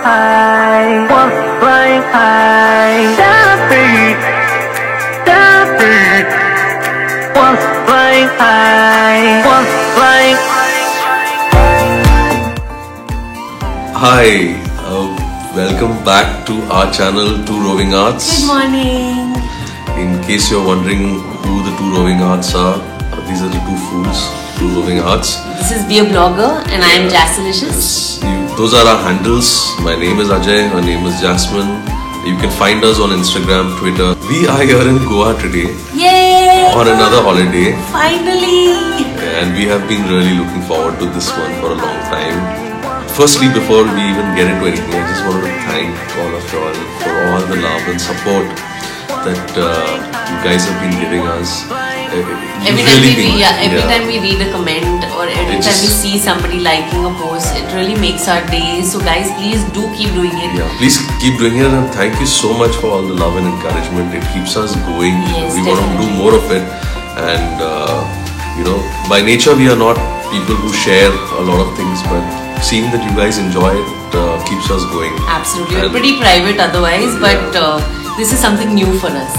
high, was flying high. David was flying high, was flying Hi, welcome back to our channel, Two Roving Arts. Good morning. In case you're wondering who the Two Roving Arts are, these are the two fools, Two Roving Arts. This is Be a Blogger and I am Jassalicious. Those are our handles. My name is Ajay, her name is Jasmine. You can find us on Instagram, Twitter. We are here in Goa today. Yay! On another holiday. Finally! And we have been really looking forward to this one for a long time. Firstly, before we even get into anything, I just wanted to thank all of you all for all the love and support that you guys have been giving us. Every time we read a comment or every time we see somebody liking a post, it really makes our day. So guys, please do keep doing it. Yeah, please keep doing it, and thank you so much for all the love and encouragement. It keeps us going. Yes, we want to do more of it, and by nature we are not people who share a lot of things, but seeing that you guys enjoy it keeps us going. Absolutely. We're pretty private otherwise, but this is something new for us.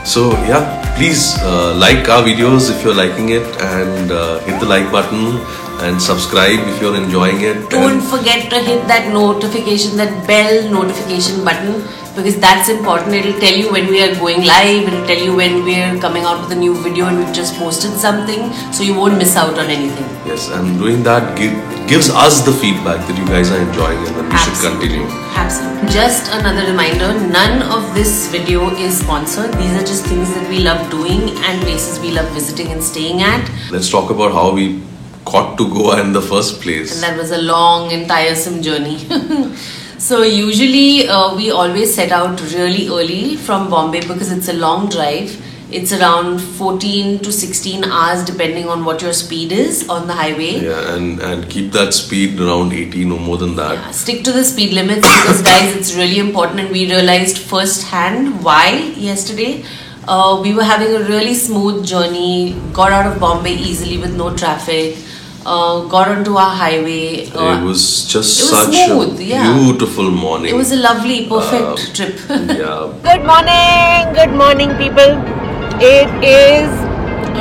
So yeah, please like our videos if you're liking it, and hit the like button and subscribe if you're enjoying it. Don't forget to hit that notification, that bell notification button, because that's important. It'll tell you when we are going live, it'll tell you when we're coming out with a new video and we've just posted something, so you won't miss out on anything. Yes, and doing that gives us the feedback that you guys are enjoying and that we should continue. Absolutely. Just another reminder, none of this video is sponsored. These are just things that we love doing and places we love visiting and staying at. Let's talk about how we got to Goa in the first place. And that was a long and tiresome journey. So usually we always set out really early from Bombay because it's a long drive. It's around 14 to 16 hours depending on what your speed is on the highway. Yeah, and keep that speed around 80, no more than that. Yeah, stick to the speed limits because guys, it's really important, and we realized firsthand why yesterday. We were having a really smooth journey, got out of Bombay easily with no traffic. Got onto our highway. It was just such smooth, a beautiful morning. It was a lovely, perfect trip. Yeah. Good morning people. It is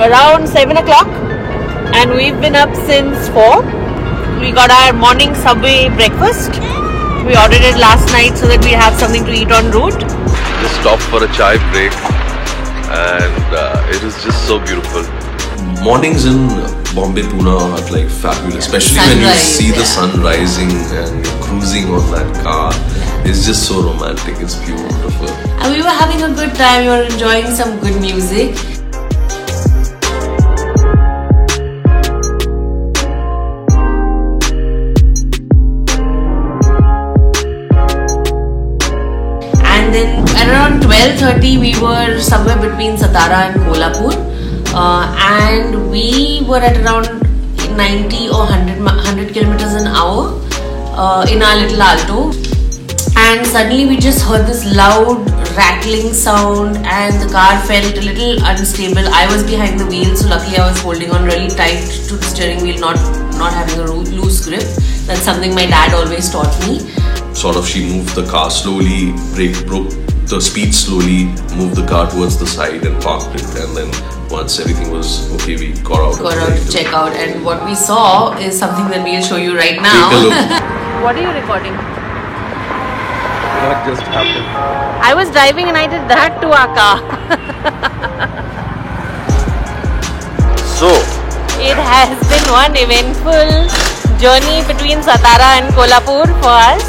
around 7 o'clock and we've been up since 4. We got our morning Subway breakfast. We ordered it last night so that we have something to eat en route. Just stopped for a chai break, and it is just so beautiful. Mornings in Bombay Pune are like fabulous, especially when you see the sun rising and you're cruising on that car. It's just so romantic. It's beautiful. And we were having a good time. We were enjoying some good music. And then at around 12:30 we were somewhere between Satara and Kolhapur. And we were at around 90 or 100 kilometers an hour in our little Alto, and suddenly we just heard this loud rattling sound and the car felt a little unstable. I was behind the wheel, so luckily I was holding on really tight to the steering wheel, not having a loose grip. That's something my dad always taught me. Sort of, she moved the car slowly, broke the speed slowly, moved the car towards the side and parked it, and then once everything was okay, we got out to check out, and what we saw is something that we'll show you right now. Take a look. What are you recording? What just happened? I was driving and I did that to our car. So, it has been one eventful journey between Satara and Kolhapur for us.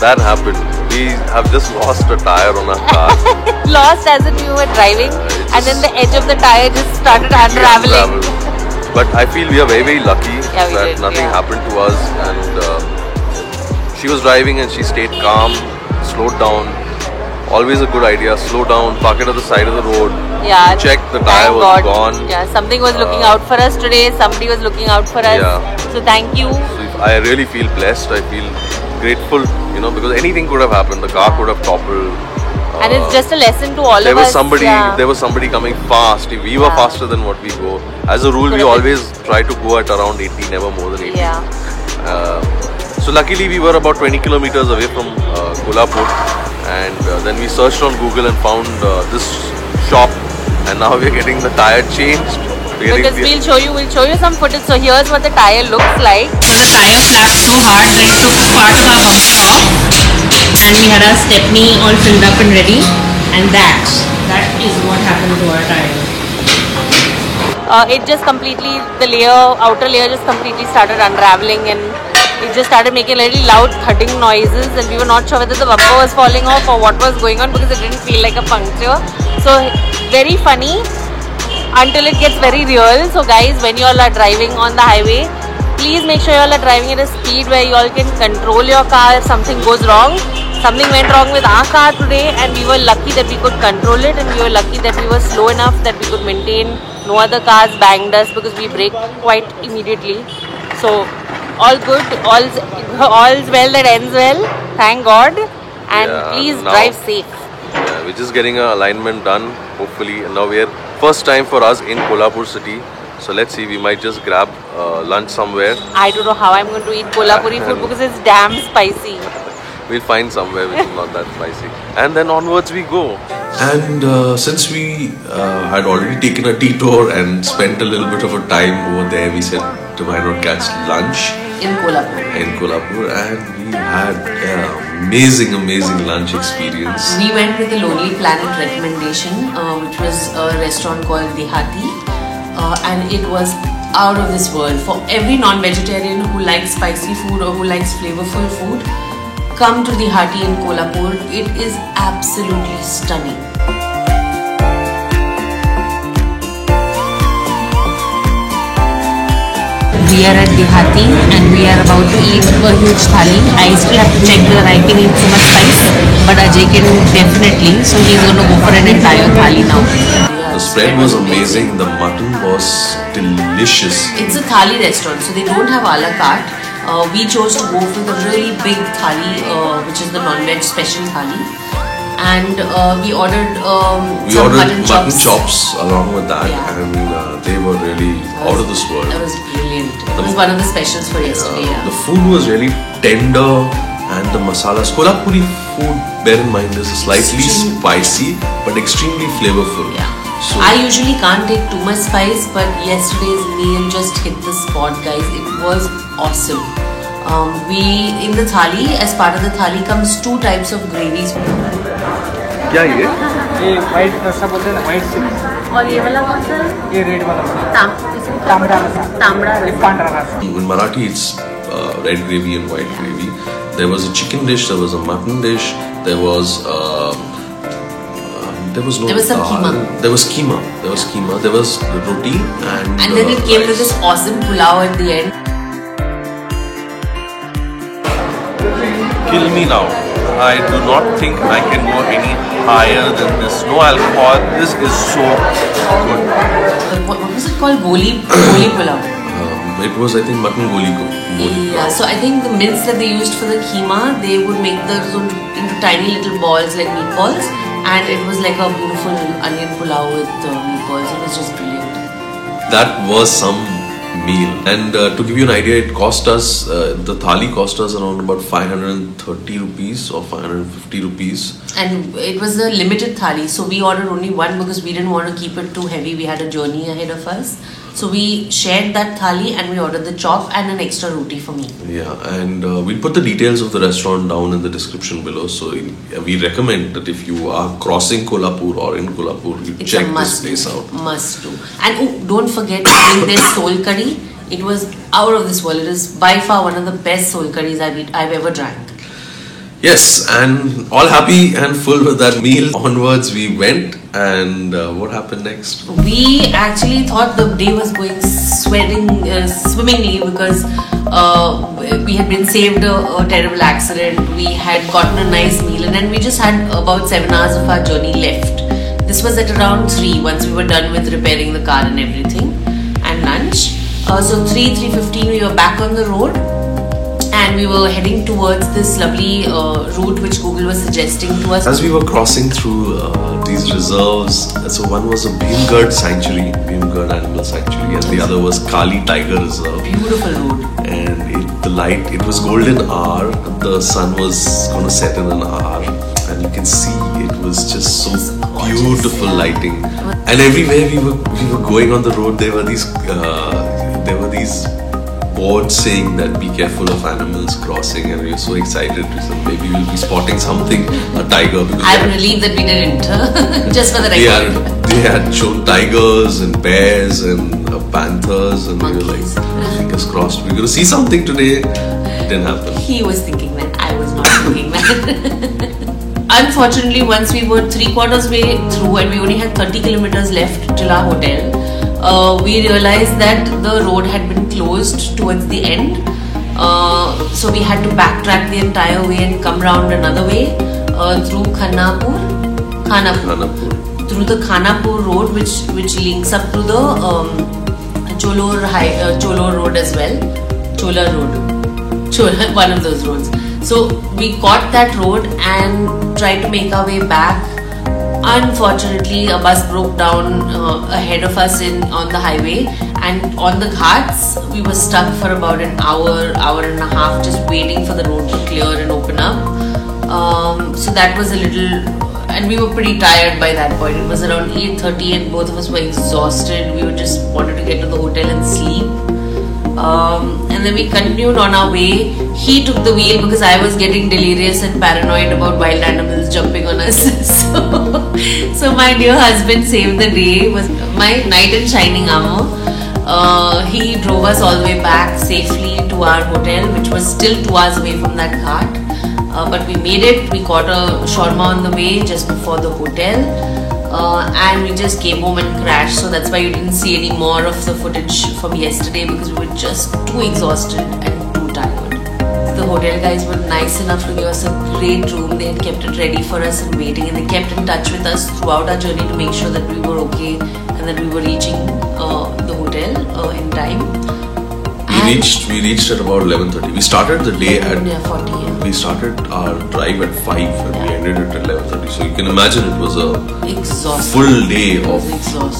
that happened. We have just lost a tire on our car. Lost as in we were driving and then the edge of the tire just started unraveling. But I feel we are very, very lucky that nothing happened to us, and she was driving and she stayed calm, slowed down. Always a good idea, slow down, park it at the side of the road. Yeah, check the tire was gone. Yeah, something was looking out for us today, somebody was looking out for us. Yeah. So thank you. So I really feel blessed, I feel grateful, you know, because anything could have happened. The car could have toppled. And it's just a lesson to all of us. There was somebody coming fast. We were faster than what we go. As a rule, we always try to go at around 80, never more than 80. Yeah. So luckily we were about 20 kilometers away from Kolhapur, and then we searched on Google and found this shop, and now we're getting the tire changed. Because we'll show you some footage. So here's what the tire looks like. So the tire flapped so hard that it took part of our bumper off, and we had our stepney all filled up and ready, and that is what happened to our tire. It just completely, the outer layer just completely started unraveling, and it just started making really loud thudding noises, and we were not sure whether the bumper was falling off or what was going on because it didn't feel like a puncture. So very funny until it gets very real. So guys, when you all are driving on the highway, please make sure you all are driving at a speed where you all can control your car if something goes wrong. Something went wrong with our car today, and we were lucky that we could control it, and we were lucky that we were slow enough that we could maintain. No other cars banged us because we braked quite immediately. So all good, all's well that ends well, thank God, and please drive safe. Yeah, we're just getting our alignment done, hopefully, and now we're first time for us in Kolhapur city. So let's see, we might just grab lunch somewhere. I don't know how I'm going to eat Kolhapuri food because it's damn spicy. We'll find somewhere which is not that spicy, and then onwards we go. And since we had already taken a detour and spent a little bit of a time over there, we said, why not catch lunch In Kolhapur. And we had an amazing lunch experience. We went with the Lonely Planet recommendation, which was a restaurant called Dehati, and it was out of this world. For every non-vegetarian who likes spicy food or who likes flavorful food, come to Dehati in Kolhapur. It is absolutely stunning. We are at Dehati and we are about to eat a huge thali. I still have to check whether I can eat so much spice, but Ajay can definitely, so he's going to go for an entire thali now. The spread was amazing, the mutton was delicious. It's a thali restaurant, so they don't have a la carte. We chose to go for the really big thali, which is the non-veg special thali. And we ordered mutton chops along with that, and they were really out of this world. That was brilliant. It was one of the specials for yesterday. The food was really tender, and the masalas. Kolhapuri food, bear in mind, is slightly spicy but extremely flavorful. Yeah. So I usually can't take too much spice, but yesterday's meal just hit the spot, guys. It was awesome. In the thali, as part of the thali comes 2 types of gravies. क्या ये? ये white रसा बोलते हैं ना, white silk. और ये वाला कौन सा है? ये रेड वाला. तांबड़ा रसा. तांबड़ा रसा. In Marathi, it's red gravy and white gravy. There was a chicken dish, there was a mutton dish, there was some keema. There was keema. There was roti and then it came with this awesome pulao at the end. Kill me now. I do not think I can go any higher than this. No alcohol. This is so good. What was it called? Goli pulao. It was, I think, mutton goli. Yeah, so I think the mince that they used for the keema, they would make those into tiny little balls like meatballs, and it was like a beautiful onion pulao with meatballs. It was just brilliant. That was some meal, and to give you an idea, it cost us the thali cost us around about 530 rupees or 550 rupees, and it was a limited thali, so we ordered only one because we didn't want to keep it too heavy. We had a journey ahead of us, so we shared that thali and we ordered the chop and an extra roti for me. Yeah, and we'll put the details of the restaurant down in the description below, so we recommend that if you are crossing Kolhapur or in Kolhapur, you check this place out. Must do. And don't forget to drink their soul curry. It was out of this world. It is by far one of the best soul curries I've ever drank. Yes, and all happy and full with that meal. Onwards we went, and what happened next? We actually thought the day was going swimmingly because we had been saved a terrible accident. We had gotten a nice meal, and then we just had about 7 hours of our journey left. This was at around 3 once we were done with repairing the car and everything, and lunch. So 3:15 we were back on the road, and we were heading towards this lovely route which Google was suggesting to us. As we were crossing through these reserves, so one was a Bhimgarh Animal Sanctuary, and the other was Kali Tiger Reserve. Beautiful road. And the light, it was golden hour. The sun was going to set in an hour, and you can see it was just so beautiful lighting. And everywhere we were going on the road, there were these boards saying that be careful of animals crossing, and we were so excited. So maybe we'll be spotting something, a tiger. I'm relieved that we didn't, just for the record. They had shown tigers and bears and panthers, and we were like, fingers crossed, we're going to see something today. It didn't happen. He was thinking that, I was not thinking that. Unfortunately, once we were 3/4 way through and we only had 30 kilometers left till our hotel, we realized that the road had been closed towards the end. So we had to backtrack the entire way and come round another way through Khanapur. Through the Khanapur road, which links up to the Cholor road as well. Chola road. One of those roads. So we caught that road and tried to make our way back. Unfortunately, a bus broke down ahead of us on the highway, and on the ghats we were stuck for about an hour and a half just waiting for the road to clear and open up. So that was a little, and we were pretty tired by that point. It was around 8:30 and both of us were exhausted. We just wanted to get to the hotel and sleep. And then we continued on our way. He took the wheel because I was getting delirious and paranoid about wild animals jumping on us. So my dear husband saved the day, was my knight in shining armor. He drove us all the way back safely to our hotel, which was still 2 hours away from that ghat. But we made it. We caught a shawarma on the way just before the hotel. And we just came home and crashed, so that's why you didn't see any more of the footage from yesterday, because we were just too exhausted and too tired. The hotel guys were nice enough to give us a great room. They had kept it ready for us and waiting, and they kept in touch with us throughout our journey to make sure that we were okay and that we were reaching the hotel in time. We reached at about 11:30. We started the day at 40. Yeah. We started our drive at 5 and we ended it at 11:30. So you can imagine it was a full day of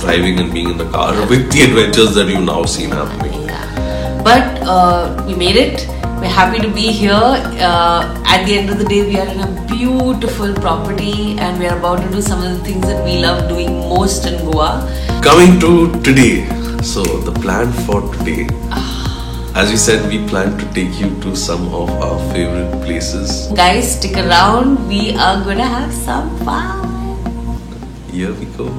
driving and being in the car with the adventures that you've now seen happening. Yeah. But we made it. We're happy to be here. At the end of the day, we are in a beautiful property and we are about to do some of the things that we love doing most in Goa. Coming to today. So the plan for today. As we said, we plan to take you to some of our favorite places. Guys, stick around. We are gonna have some fun. Here we go.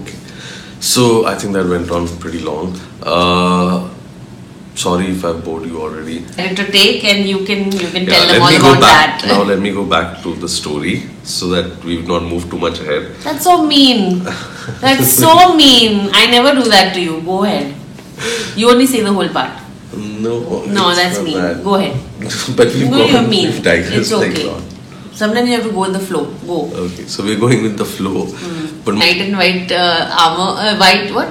Okay. So I think that went on pretty long. Sorry if I've bored you already. To take, and you can tell them all about that. Now let me go back to the story so that we've not moved too much ahead. That's so mean. That's so mean. I never do that to you. Go ahead. You only say the whole part. No, that's mean. Bad. Go ahead. But we've you're mean. Tigers, it's okay. Sometimes you have to go with the flow. Go. Okay, so we're going with the flow. But knight in white armor, white what?